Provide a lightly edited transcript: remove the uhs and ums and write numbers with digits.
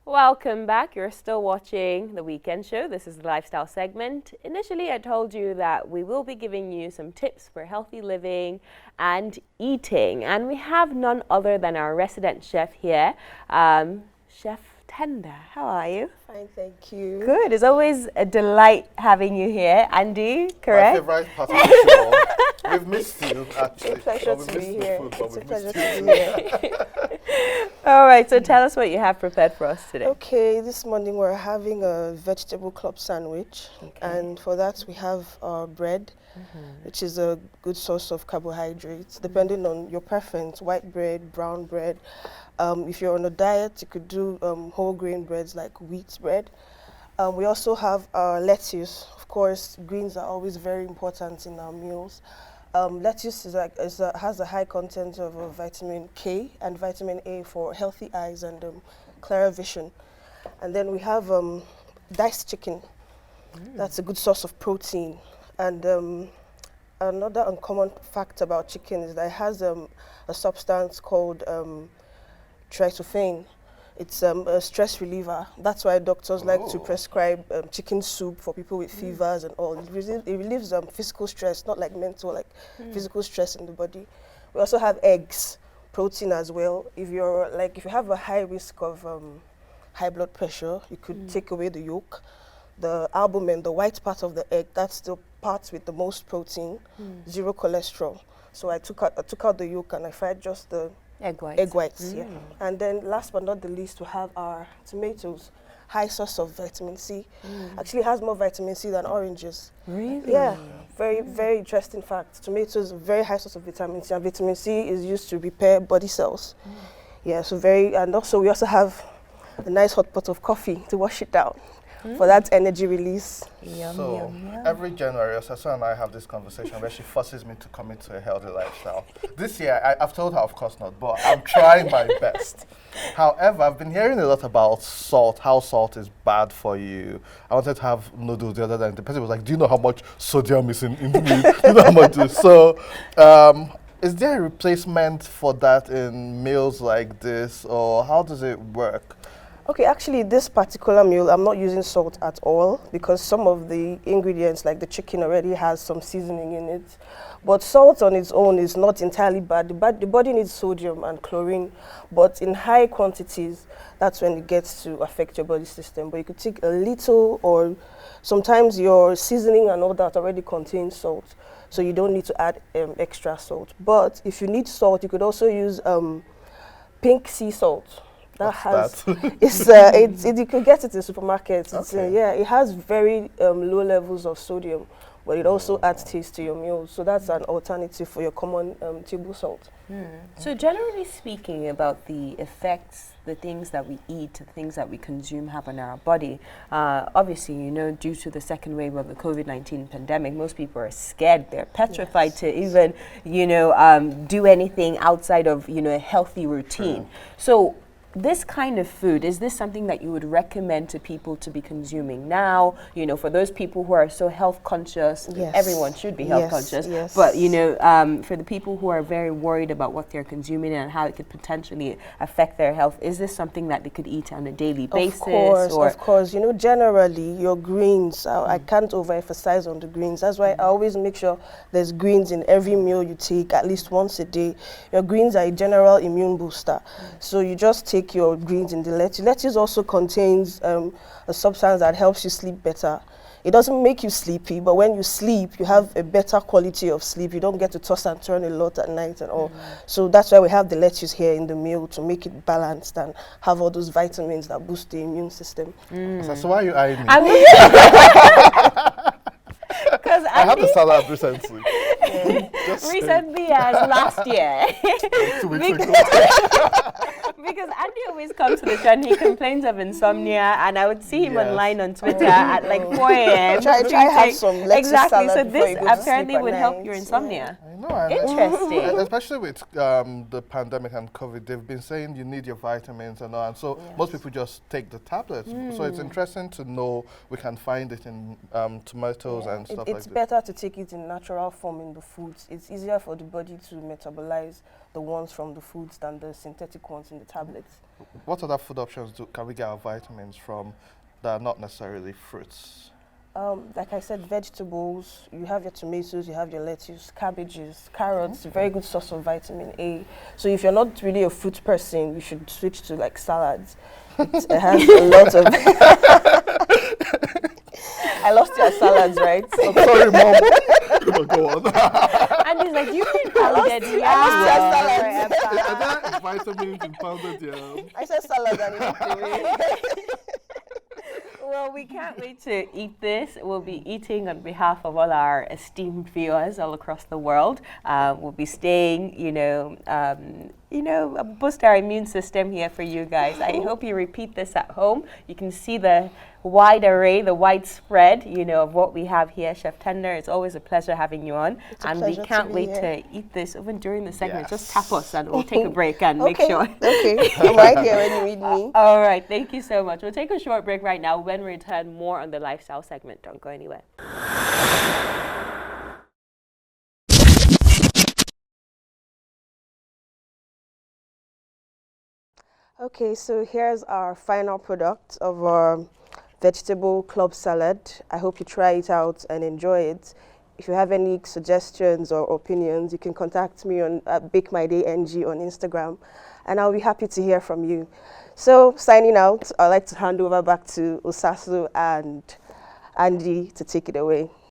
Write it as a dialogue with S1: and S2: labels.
S1: Welcome back. You're still watching The Weekend Show. This is the lifestyle segment. Initially, I told you that we will be giving you some tips for healthy living and eating. And we have none other than our resident chef here, Chef Tender. How are you?
S2: Fine, thank you.
S1: Good. It's always a delight having you here. Andy, correct?
S3: My favorite part of the show. We've missed you, actually.
S2: It's a pleasure
S3: Well,
S2: to be here. It's a pleasure to be here.
S1: All right, so tell us what you have prepared for us today.
S2: Okay, this morning we're having a vegetable club sandwich. And for that we have our bread, which is a good source of carbohydrates, depending on your preference, white bread, brown bread. If you're on a diet, you could do whole grain breads like wheat bread. We also have our lettuce. Of course, greens are always very important in our meals. Lettuce has a high content of vitamin K and vitamin A for healthy eyes and clearer vision. And then we have diced chicken. That's a good source of protein. And another uncommon fact about chicken is that it has a substance called tryptophan. It's a stress reliever. That's why doctors like to prescribe chicken soup for people with fevers and all. It relieves physical stress, not like mental, like physical stress in the body. We also have eggs, protein as well. If you have a high risk of high blood pressure, you could take away the yolk. The albumin, the white part of the egg, that's the part with the most protein, zero cholesterol. So I took out the yolk and I fried just the
S1: Egg whites.
S2: Yeah. And then last but not the least, we have our tomatoes, high source of vitamin C. Actually has more vitamin C than oranges.
S1: Really?
S2: Yeah, very, very interesting fact. Tomatoes, very high source of vitamin C, and vitamin C is used to repair body cells. Yeah, so and also we also have a nice hot pot of coffee to wash it down for that energy release.
S3: So every January, Osasa and I have this conversation where she forces me to commit to a healthy lifestyle. This year, I've told her, of course not, but I'm trying my best. However, I've been hearing a lot about salt, how salt is bad for you. I wanted to have noodles the other day, and the person was like, do you know how much sodium is in the meat? Do you know how much it is? So, is there a replacement for that in meals like this, or how does it work?
S2: Okay, actually this particular meal, I'm not using salt at all because some of the ingredients like the chicken already has some seasoning in it. But salt on its own is not entirely bad. The body needs sodium and chlorine, but in high quantities, that's when it gets to affect your body system. But you could take a little, or sometimes your seasoning and all that already contains salt, so you don't need to add extra salt. But if you need salt, you could also use pink sea salt. That has, you can get it in supermarkets. It has very low levels of sodium, but it also adds taste to your meals. So that's an alternative for your common table salt.
S1: So generally speaking about the effects, the things that we eat, the things that we consume have on our body, obviously, due to the second wave of the COVID-19 pandemic, most people are scared. They're petrified to even, do anything outside of, a healthy routine. So this kind of food, is this something that you would recommend to people to be consuming now? For those people who are so health conscious, everyone should be health conscious, but for the people who are very worried about what they're consuming and how it could potentially affect their health, is this something that they could eat on a daily basis?
S2: Of course. Generally your greens, I can't overemphasize on the greens. That's why I always make sure there's greens in every meal you take at least once a day. Your greens are a general immune booster. So you just take your greens in the lettuce. Lettuce also contains a substance that helps you sleep better. It doesn't make you sleepy, but when you sleep, you have a better quality of sleep. You don't get to toss and turn a lot at night and all. So that's why we have the lettuce here in the meal, to make it balanced and have all those vitamins that boost the immune system.
S3: So why are you eyeing me?
S1: Because
S3: I had the salad recently.
S1: Recently as last year.
S3: 2 weeks ago.
S1: Because Andy always comes to the show and he complains of insomnia, and I would see him online on Twitter at like 4 a.m.
S2: Try have some lettuce salad
S1: so
S2: before
S1: this
S2: you go to
S1: apparently
S2: sleep
S1: would
S2: at
S1: help
S2: night.
S1: your insomnia.
S3: I know.
S1: Interesting.
S3: And especially with the pandemic and COVID, they've been saying you need your vitamins and all, and so most people just take the tablets. So it's interesting to know we can find it in tomatoes and stuff like that.
S2: It's better to take it in natural form in the foods. It's easier for the body to metabolize the ones from the foods than the synthetic ones in the tablets.
S3: What other food options can we get our vitamins from that are not necessarily fruits?
S2: Like I said, vegetables, you have your tomatoes, you have your lettuce, cabbages, carrots, very good source of vitamin A. So if you're not really a fruit person, you should switch to like salads. It has a lot of... I lost your salads, right?
S3: I'm sorry, Mom. Go on.
S1: And he's like, you can pounded yam.
S2: I lost your salads.
S3: Are there vitamins in pounded yam?
S2: I said salad and it went away.
S1: Well, we can't wait to eat this. We'll be eating on behalf of all our esteemed viewers all across the world. We'll be staying, boost our immune system here for you guys. I hope you repeat this at home. You can see the wide array, the widespread, of what we have here. Chef Tender, it's always a pleasure having you on. And we can't wait to eat this even during the segment.
S3: Yes.
S1: Just tap us and we'll take a break and make sure.
S2: Okay, I'm right here when you need me.
S1: All right, thank you so much. We'll take a short break right now. When we return, more on the lifestyle segment. Don't go anywhere.
S2: Okay, so here's our final product of our vegetable club salad. I hope you try it out and enjoy it. If you have any suggestions or opinions, you can contact me on BakeMyDayNG on Instagram, and I'll be happy to hear from you. So, signing out, I'd like to hand over back to Osasu and Andy to take it away.